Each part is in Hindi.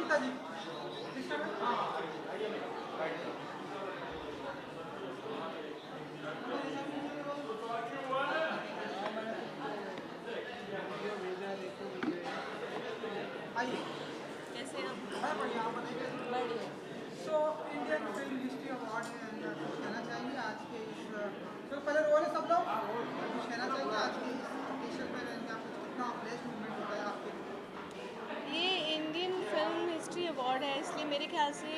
पिताजी आइए। कैसे आप? मैं बढ़िया, आप बताइए। बढ़िया। So Indian film history award है एंड कुछ कहना चाहेंगे आज के इस तो पहले रोल है सब लोग कुछ कहना चाहेंगे आज के इस ओकेशन पर एंड आप कितना ब्लेस्ड मोमेंट होता है आपके लिए। ये इंडियन फिल्म हिस्ट्री अवार्ड है, इसलिए मेरे ख्याल से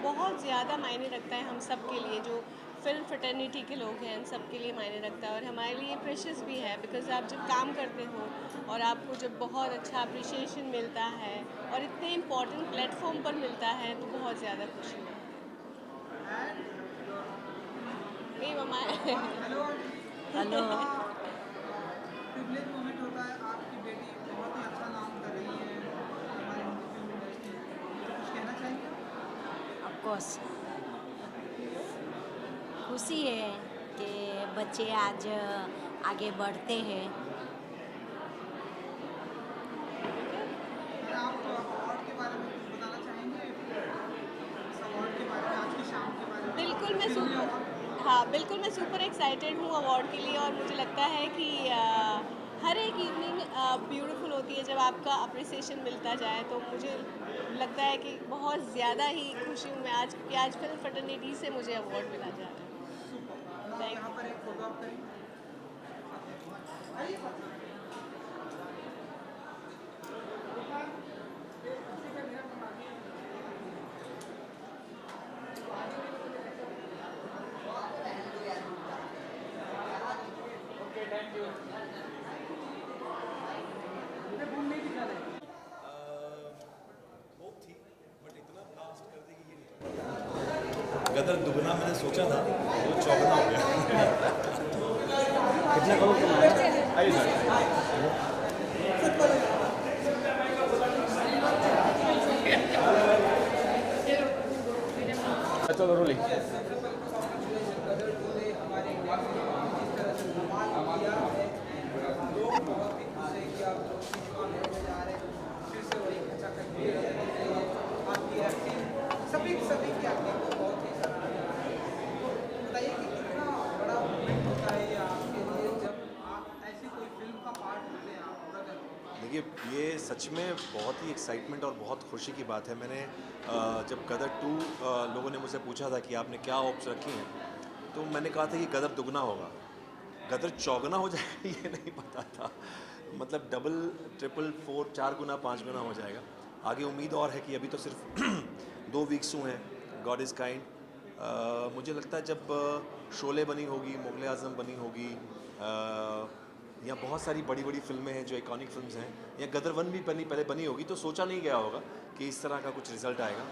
बहुत ज़्यादा मायने रखता है हम सब के लिए, जो फिल्म फ्रेटर्निटी के लोग हैं, सब के लिए मायने रखता है। और हमारे लिए प्रेशियस भी है, बिकॉज़ आप जब काम करते हो और आपको जब बहुत अच्छा अप्रिशिएशन मिलता है और इतने इम्पोर्टेंट प्लेटफॉर्म पर मिलता है, तो बहुत ज़्यादा खुशी है। एंड मेरी मम्मा हेलो हेलो। प्रिविलेज मोमेंट होता है आपकी बेटी बहुत ही अच्छा नाम कर रही है हमारी हिंदी फिल्म इंडस्ट्री में तो कुछ कहना चाहेंगे आप? ऑफकोर्स खुशी है कि बच्चे आज आगे बढ़ते हैं। और आप अवार्ड के बारे में कुछ बताना चाहेंगे इस अवार्ड के बारे में आज की शाम के बारे में बिल्कुल मैं फिल्मी सुपर अवार्ड हाँ बिल्कुल मैं सुपर एक्साइटेड हूँ अवार्ड के लिए। और मुझे लगता है कि हर एक इवनिंग ब्यूटीफुल होती है जब आपका अप्रिसिएशन मिलता जाए। तो मुझे लगता है कि बहुत ज़्यादा ही खुशी हूँ मैं आज कि आज फिल्म फ्रेटर्निटी से मुझे अवार्ड मिला जा रहा है। सुपर आप थैंक यहाँ यू। पर एक फोटो आप करेंगे आइए साथ में। मैं भूल नहीं दिखा रहा है। होप थी बट इतना ब्लास्ट कर देगी ये नहीं। गदर दुगना मैंने सोचा था वो चौगना हो गया। कितना करो आइए सर। चलो रोलिंग। सभी सभी की एक्टिंग को बहुत ही सराहनीय है। बताइए कि कितना बड़ा मोमेंट होता है ये आपके लिए जब आप ऐसी कोई फिल्म का पार्ट होते हैं आप गदर। देखिए ये सच में बहुत ही एक्साइटमेंट और बहुत खुशी की बात है। मैंने जब गदर 2 लोगों ने मुझसे पूछा था कि आपने क्या होप्स रखी हैं, तो मैंने कहा था कि गदर दुगना होगा। गदर चौगना हो जाएगा ये नहीं पता था। मतलब डबल ट्रिपल 4 4 गुना 5 गुना हो जाएगा। आगे उम्मीद और है कि अभी तो सिर्फ 2 वीक्स हुए हैं। God is kind. मुझे लगता है जब शोले बनी होगी, मुगल आज़म बनी होगी, या बहुत सारी बड़ी बड़ी फिल्में हैं जो इकॉनिक फिल्म्स हैं, या गदर 1 भी पहले बनी होगी, तो सोचा नहीं गया होगा कि इस तरह का कुछ रिजल्ट आएगा।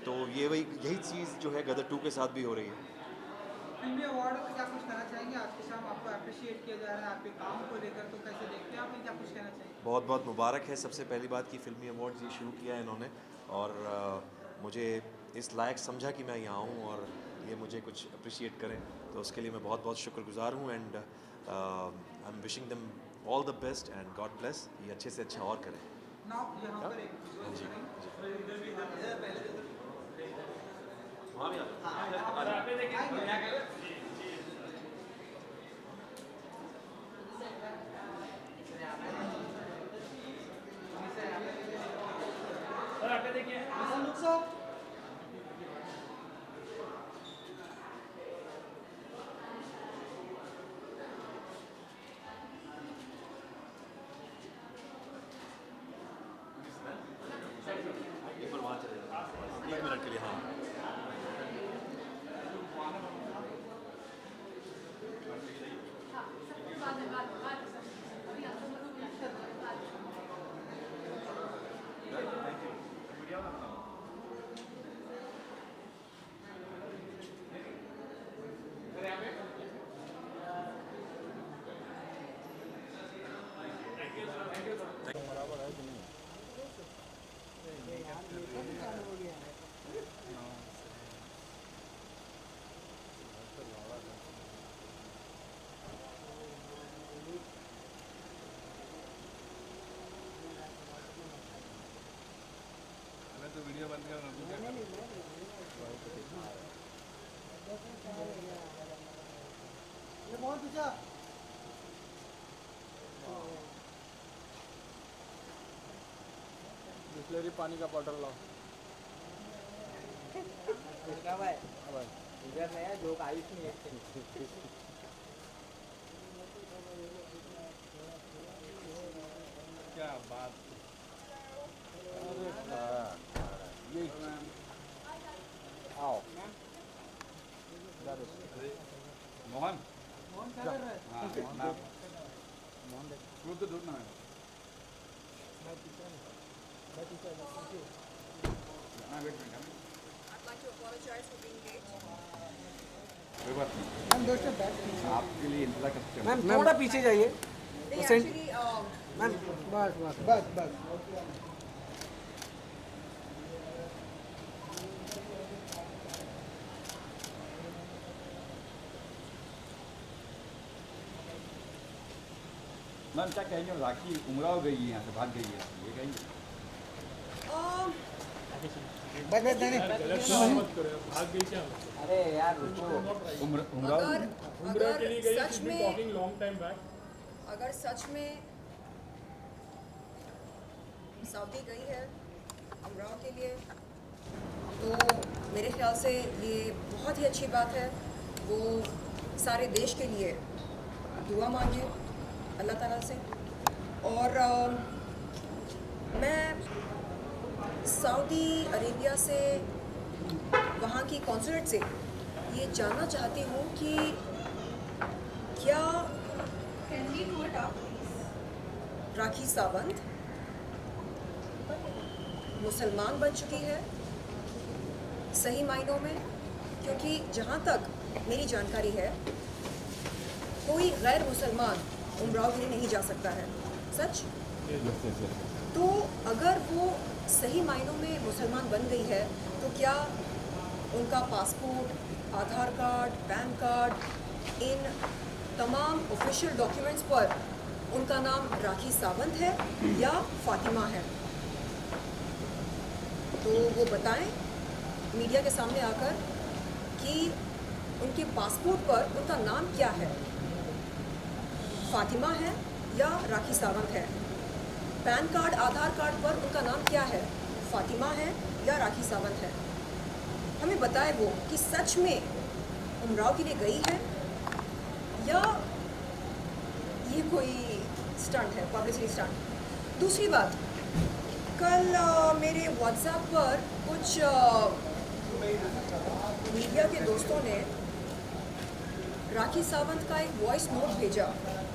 तो यही चीज़ जो है गदर 2 के साथ भी हो रही है। फिल्मी अवार्ड में क्या कुछ कहना चाहेंगे आज के शाम आपको अप्रिशिएट किया जा रहा है आपके काम को लेकर तो कैसे देखते हैं आप क्या कुछ कहना चाहेंगे? बहुत बहुत मुबारक है सबसे पहली बात कि फ़िल्मी अवार्ड्स ये शुरू किया है इन्होंने। और मुझे इस लायक समझा कि मैं यहाँ हूँ और ये मुझे कुछ अप्रिशिएट करें, तो उसके लिए मैं बहुत बहुत शुक्रगुजार हूँ। And I am wishing them all the best and God bless. ये अच्छे से अच्छा और करें। ना यहाँ पर एक जी एक बार वहाँ चले जाओ 1 मिनट के लिए। हाँ वीडियो बंद कर ये बहुत ऊंचा बिस्लेरी पानी का बॉटल लाओ। इधर नया जोक आयुष नहीं है। क्या बात। ये आओ मोहन क्या कर रहा है हाँ मोहन दूध तो दूध ना है हाँ wait minute I'd like to apologize for being late. कोई बात नहीं मैम दो स्टेप बैक आपके लिए इंतजार कर सकते हैं मैम थोड़ा पीछे जाइए They Percent- actually, मैम बस मैम क्या कहेंगे राखी उमराव गई है यहाँ से भाग गई है ये कहेंगे बस नहीं अरे यार रुको उमराव अगर सच में सऊदी गई है उमराव के लिए तो मेरे ख्याल से ये बहुत ही अच्छी बात है। वो सारे देश के लिए दुआ मांगे अल्लाह ताला से। और मैं सऊदी अरेबिया से वहाँ की कॉन्सुलेट से ये जानना चाहती हूँ कि क्या राखी सावंत मुसलमान बन चुकी है सही मायनों में, क्योंकि जहाँ तक मेरी जानकारी है कोई गैर मुसलमान उमराव के लिए नहीं जा सकता है। सच? तो अगर वो सही मायनों में मुसलमान बन गई है तो क्या उनका पासपोर्ट, आधार कार्ड, पैन कार्ड, इन तमाम ऑफिशियल डॉक्यूमेंट्स पर उनका नाम राखी सावंत है या फातिमा है? तो वो बताएं मीडिया के सामने आकर कि उनके पासपोर्ट पर उनका नाम क्या है, फातिमा है या राखी सावंत है? पैन कार्ड, आधार कार्ड पर उनका नाम क्या है, फातिमा है या राखी सावंत है? हमें बताए वो कि सच में उमराव के लिए गई है या ये कोई स्टंट है, पब्लिसिटी स्टंट। दूसरी बात, कल मेरे व्हाट्सएप पर कुछ मीडिया के दोस्तों ने राखी सावंत का एक वॉइस नोट भेजा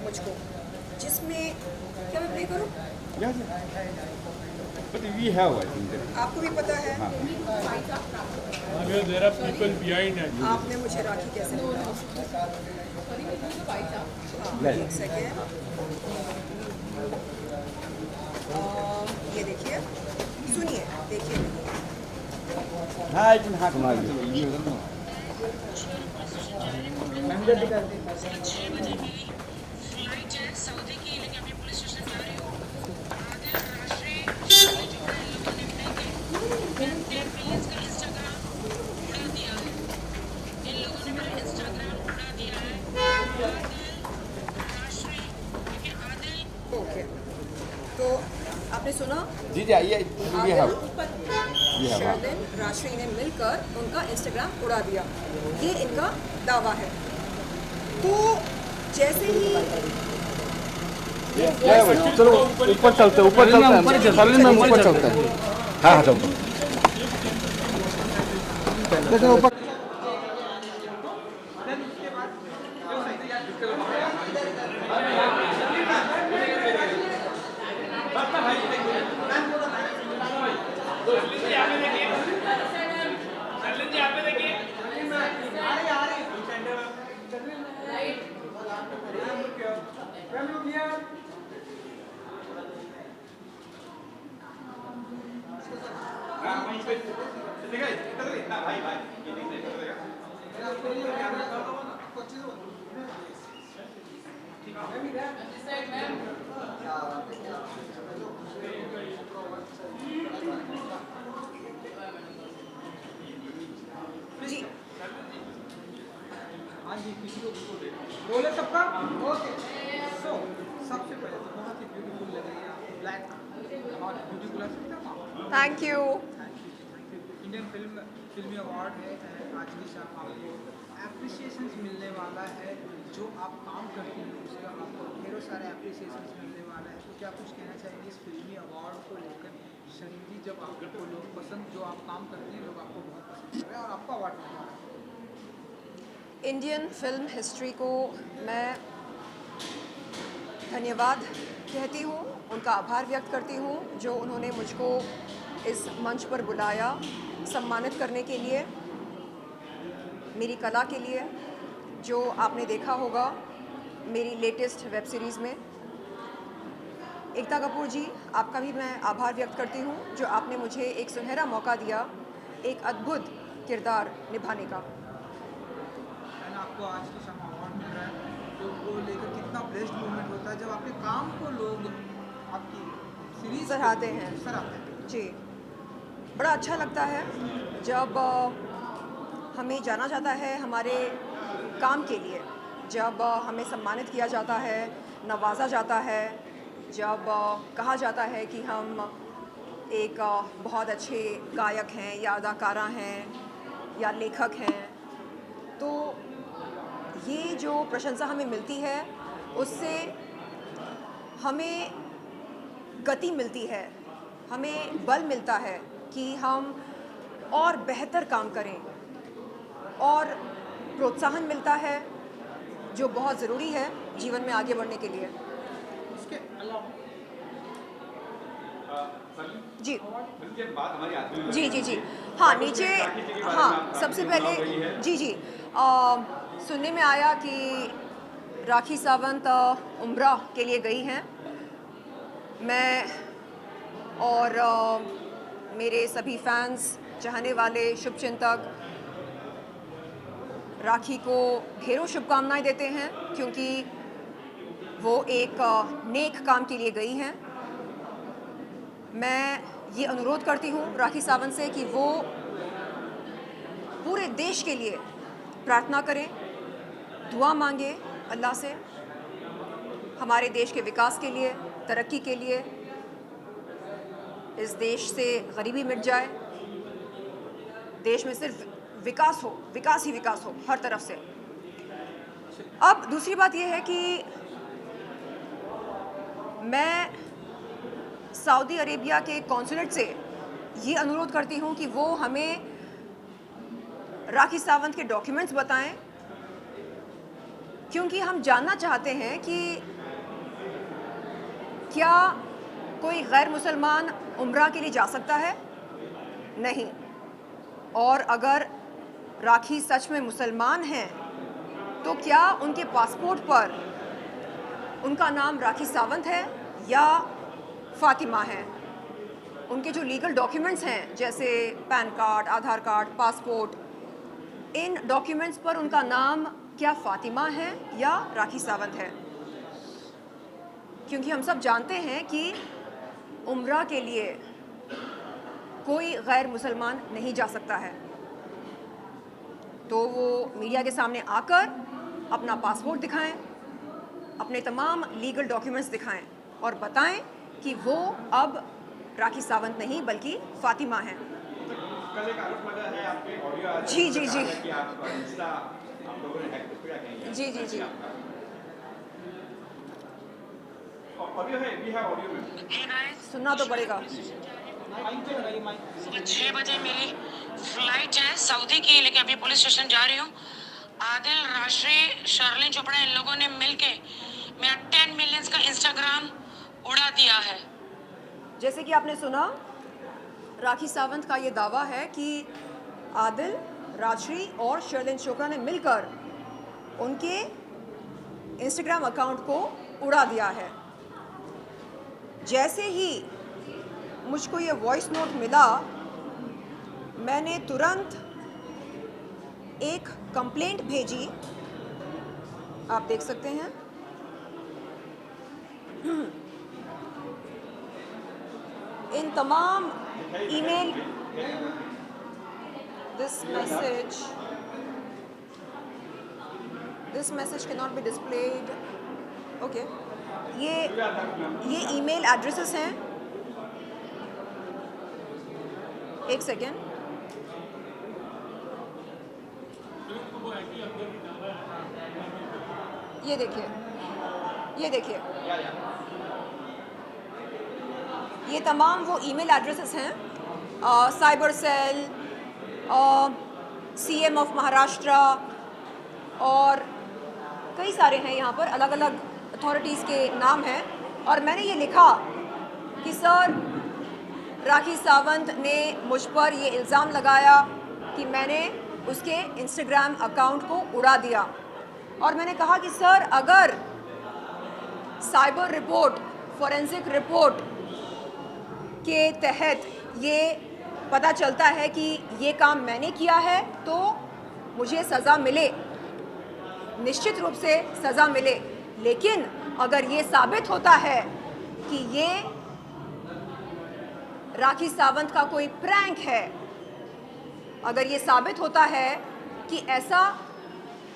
मुझको, जिसमें क्या मैं प्ले करूं? But we have, I think that. आपको भी पता है There are people behind it. आपने मुझे राखी कैसे बोला? हाँ, एक सेकेंड। ये देखिए, सुनिए, देखिए। हाँ I can hack my you don't know. Okay, तो आपने सुना? जी जी आइए we have. शर्लिन, राशि ने मिलकर उनका इंस्टाग्राम उड़ा दिया, ये इनका दावा है। तो जैसे ही चलो ऊपर चलते हैं ऊपर चलते हैं ऊपर चलते हैं हाँ हाँ चलते हैं ऊपर और ब्यूटी बुला सकते हैं आप? Thank you. इंडियन फिल्मी अवार्ड है आज की शाम आपको एप्रिसिएशंस मिलने वाला है, जो आप काम करती हैं उसका आपको ढेरों सारे एप्रिसिएशंस मिलने वाला है, तो क्या कुछ कहना चाहेंगे इस फिल्मी अवार्ड को लेकर? शरीरी जब आपको लोग पसंद, जो आप काम करती हैं लोग आपको बहुत पसंद कर रहे हैं और आपको अवार्ड मिल रहा है। इंडियन फिल्म हिस्ट्री को मैं धन्यवाद कहती हूँ, उनका आभार व्यक्त करती हूँ जो उन्होंने मुझको इस मंच पर बुलाया सम्मानित करने के लिए, मेरी कला के लिए, जो आपने देखा होगा मेरी लेटेस्ट वेब सीरीज़ में। एकता कपूर जी, आपका भी मैं आभार व्यक्त करती हूँ जो आपने मुझे एक सुनहरा मौका दिया एक अद्भुत किरदार निभाने का। एंड आपको आज की शाम अवार्ड मिल रहा है, तो वो लेकर कितना ब्लेस्ड मोमेंट होता है जब आपके काम को लोग आपकी सीरीज सराहते हैं। सराहते हैं। जी, बड़ा अच्छा लगता है जब हमें जाना जाता है हमारे काम के लिए, जब हमें सम्मानित किया जाता है, नवाजा जाता है, जब कहा जाता है कि हम एक बहुत अच्छे गायक हैं या अदाकारा हैं या लेखक हैं, तो ये जो प्रशंसा हमें मिलती है उससे हमें गति मिलती है, हमें बल मिलता है कि हम और बेहतर काम करें, और प्रोत्साहन मिलता है जो बहुत ज़रूरी है जीवन में आगे बढ़ने के लिए। उसके अलावा जी जी जी जी हाँ, नीचे हाँ, सबसे पहले जी जी सुनने में आया कि राखी सावंत उम्रा के लिए गई हैं। मैं और मेरे सभी फैंस, चाहने वाले, शुभचिंतक राखी को ढेरों शुभकामनाएं देते हैं क्योंकि वो एक नेक काम के लिए गई हैं। मैं ये अनुरोध करती हूँ राखी सावंत से कि वो पूरे देश के लिए प्रार्थना करें, दुआ मांगे अल्लाह से, हमारे देश के विकास के लिए, तरक्की के लिए, इस देश से गरीबी मिट जाए, देश में सिर्फ विकास हो, विकास ही विकास हो हर तरफ से। अब दूसरी बात यह है कि मैं सऊदी अरेबिया के कॉन्सुलेट से ये अनुरोध करती हूँ कि वो हमें राखी सावंत के डॉक्यूमेंट्स बताएं, क्योंकि हम जानना चाहते हैं कि क्या कोई गैर मुसलमान उम्रा के लिए जा सकता है? नहीं। और अगर राखी सच में मुसलमान हैं तो क्या उनके पासपोर्ट पर उनका नाम राखी सावंत है या फातिमा है? उनके जो लीगल डॉक्यूमेंट्स हैं जैसे पैन कार्ड, आधार कार्ड, पासपोर्ट, इन डॉक्यूमेंट्स पर उनका नाम क्या फातिमा है या राखी सावंत है? क्योंकि हम सब जानते हैं कि उम्रा के लिए कोई गैर मुसलमान नहीं जा सकता है, तो वो मीडिया के सामने आकर अपना पासपोर्ट दिखाएं, अपने तमाम लीगल डॉक्यूमेंट्स दिखाएं और बताएं कि वो अब राखी सावंत नहीं बल्कि फातिमा हैं। कल एक आरोप लगा है आपके ऑडियो आ जी जी जी कि आप इंस्टा आप लोगों ने हैक किया कहीं जी जी जी ऑडियो है, भी है ऑडियो में सुनना तो पड़ेगा। सुबह 6 बजे मेरी फ्लाइट है सऊदी की, लेकिन अभी पुलिस स्टेशन जा रही हूँ। आदिल, राशि, शर्लिन चोपड़ा, इन लोगों ने मिलके मेरा 10 मिलियंस का इंस्टाग्राम उड़ा दिया है। जैसे कि आपने सुना, राखी सावंत का ये दावा है कि आदिल, राजश्री और शर्लिन चोपड़ा ने मिलकर उनके इंस्टाग्राम अकाउंट को उड़ा दिया है। जैसे ही मुझको ये वॉइस नोट मिला, मैंने तुरंत एक कंप्लेंट भेजी, आप देख सकते हैं। इन तमाम email, this message can not be displayed. Okay, ये ईमेल एड्रेसेस हैं एक सेकेंड, ये देखिए, ये देखिए, ये तमाम वो ईमेल एड्रेसेस हैं, cyber cell, CM of Maharashtra और कई सारे हैं यहाँ पर, अलग अलग अथॉरिटीज़ के नाम हैं। और मैंने ये लिखा कि सर राखी सावंत ने मुझ पर ये इल्ज़ाम लगाया कि मैंने उसके इंस्टाग्राम अकाउंट को उड़ा दिया। और मैंने कहा कि सर अगर साइबर रिपोर्ट, फॉरेंसिक रिपोर्ट के तहत ये पता चलता है कि ये काम मैंने किया है तो मुझे सज़ा मिले, निश्चित रूप से सज़ा मिले। लेकिन अगर ये साबित होता है कि ये राखी सावंत का कोई प्रैंक है, अगर ये साबित होता है कि ऐसा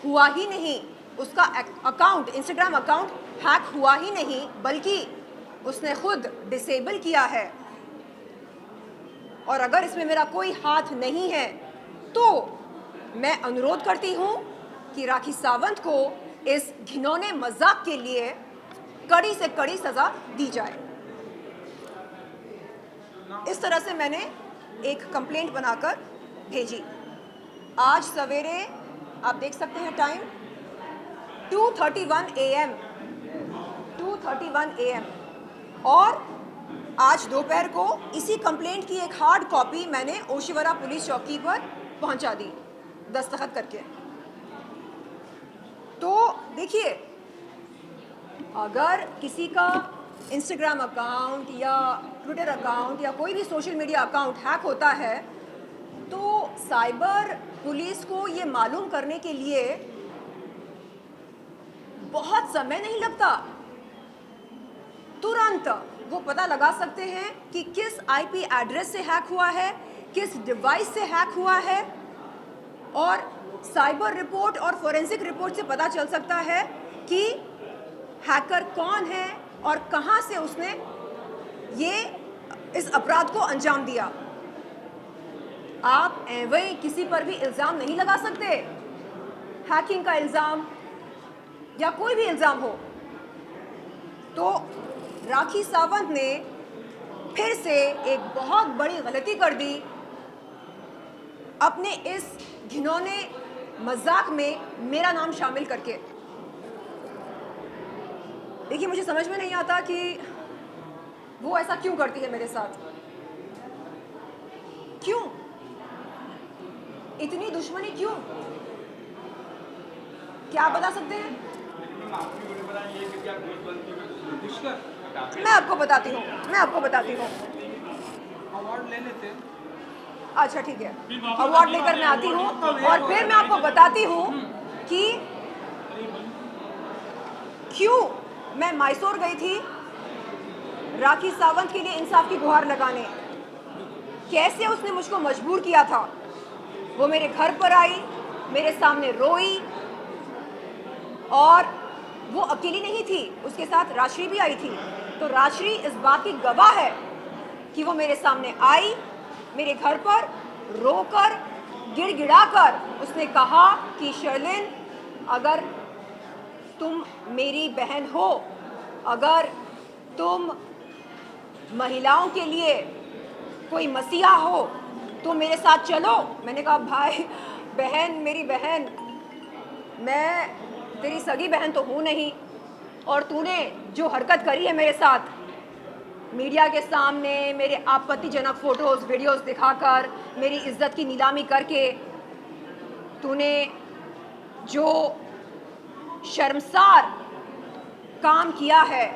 हुआ ही नहीं, उसका अकाउंट, इंस्टाग्राम अकाउंट हैक हुआ ही नहीं बल्कि उसने खुद डिसेबल किया है, और अगर इसमें मेरा कोई हाथ नहीं है, तो मैं अनुरोध करती हूँ कि राखी सावंत को इस घिनौने मजाक के लिए कड़ी से कड़ी सज़ा दी जाए। इस तरह से मैंने एक कंप्लेंट बनाकर भेजी। आज सवेरे आप देख सकते हैं टाइम 2:31 AM, 2:31 AM, और आज दोपहर को इसी कंप्लेंट की एक हार्ड कॉपी मैंने ओशिवरा पुलिस चौकी पर पहुंचा दी दस्तखत करके। तो देखिए, अगर किसी का इंस्टाग्राम अकाउंट या ट्विटर अकाउंट या कोई भी सोशल मीडिया अकाउंट हैक होता है तो साइबर पुलिस को ये मालूम करने के लिए बहुत समय नहीं लगता। तुरंत वो पता लगा सकते हैं कि किस आईपी एड्रेस से हैक हुआ है, किस डिवाइस से हैक हुआ है, और साइबर रिपोर्ट और फोरेंसिक रिपोर्ट से पता चल सकता है कि हैकर कौन है और कहां से उसने ये इस अपराध को अंजाम दिया। आप एवं किसी पर भी इल्ज़ाम नहीं लगा सकते, हैकिंग का इल्ज़ाम या कोई भी इल्ज़ाम हो। तो राखी सावंत ने फिर से एक बहुत बड़ी गलती कर दी, अपने इस घिनौने मजाक में मेरा नाम शामिल करके। देखिए, मुझे समझ में नहीं आता कि वो ऐसा क्यों करती है मेरे साथ, क्यों इतनी दुश्मनी, क्यों? क्या आप बता सकते हैं? मैं आपको बताती हूँ, अवार्ड ले लेते। अच्छा ठीक है, अवार्ड लेकर मैं आती हूँ और फिर मैं आपको बताती हूँ कि क्यों मैं मैसूर गई थी राखी सावंत के लिए इंसाफ की गुहार लगाने, कैसे उसने मुझको मजबूर किया था। वो मेरे घर पर आई, मेरे सामने रोई, और वो अकेली नहीं थी, उसके साथ राश्री भी आई थी। तो राश्री इस बात की गवाह है कि वो मेरे सामने आई, मेरे घर पर रोकर, गिड़गिड़ाकर उसने कहा कि शर्लिन, अगर तुम मेरी बहन हो, अगर तुम महिलाओं के लिए कोई मसीहा हो तो मेरे साथ चलो। मैंने कहा भाई, बहन, मेरी बहन, मैं तेरी सगी बहन तो हूँ नहीं, और तूने जो हरकत करी है मेरे साथ मीडिया के सामने, मेरे आपत्तिजनक फ़ोटोज़ वीडियोस दिखाकर, मेरी इज्जत की नीलामी करके, तूने जो शर्मसार काम किया है,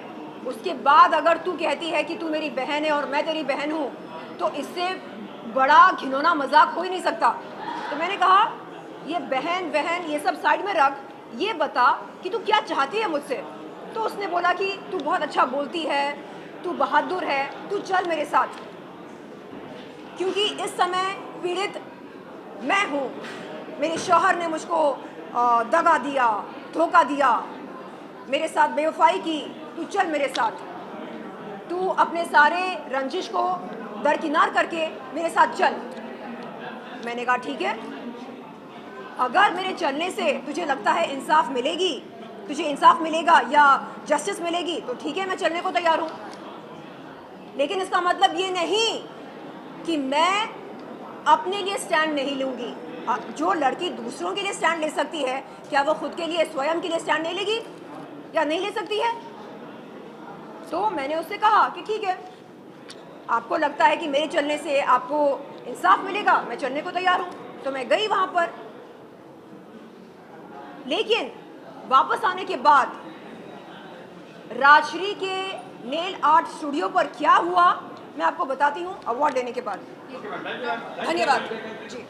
उसके बाद अगर तू कहती है कि तू मेरी बहन है और मैं तेरी बहन हूँ, तो इससे बड़ा घिनौना मजाक हो ही नहीं सकता। तो मैंने कहा, ये बहन बहन ये सब साइड में रख, ये बता कि तू क्या चाहती है मुझसे। तो उसने बोला कि तू बहुत अच्छा बोलती है, तू बहादुर है, तू चल मेरे साथ, क्योंकि इस समय पीड़ित मैं हूँ। मेरे शौहर ने मुझको दगा दिया, धोखा दिया, मेरे साथ बेवफाई की, तू चल मेरे साथ, तू अपने सारे रंजिश को दरकिनार करके मेरे साथ चल। मैंने कहा ठीक है, अगर मेरे चलने से तुझे लगता है इंसाफ मिलेगी, तुझे इंसाफ मिलेगा या जस्टिस मिलेगी तो ठीक है, मैं चलने को तैयार हूँ। लेकिन इसका मतलब ये नहीं कि मैं अपने लिए स्टैंड नहीं लूँगी। जो लड़की दूसरों के लिए स्टैंड ले सकती है, क्या वो खुद के लिए, स्वयं के लिए स्टैंड नहीं लेगी या नहीं ले सकती है? तो मैंने उससे कहा कि ठीक है, आपको लगता है कि मेरे चलने से आपको इंसाफ मिलेगा, मैं चलने को तैयार हूँ। तो मैं गई वहाँ पर। लेकिन वापस आने के बाद राजश्री के नेल आर्ट स्टूडियो पर क्या हुआ मैं आपको बताती हूँ अवार्ड देने के बाद। धन्यवाद जी।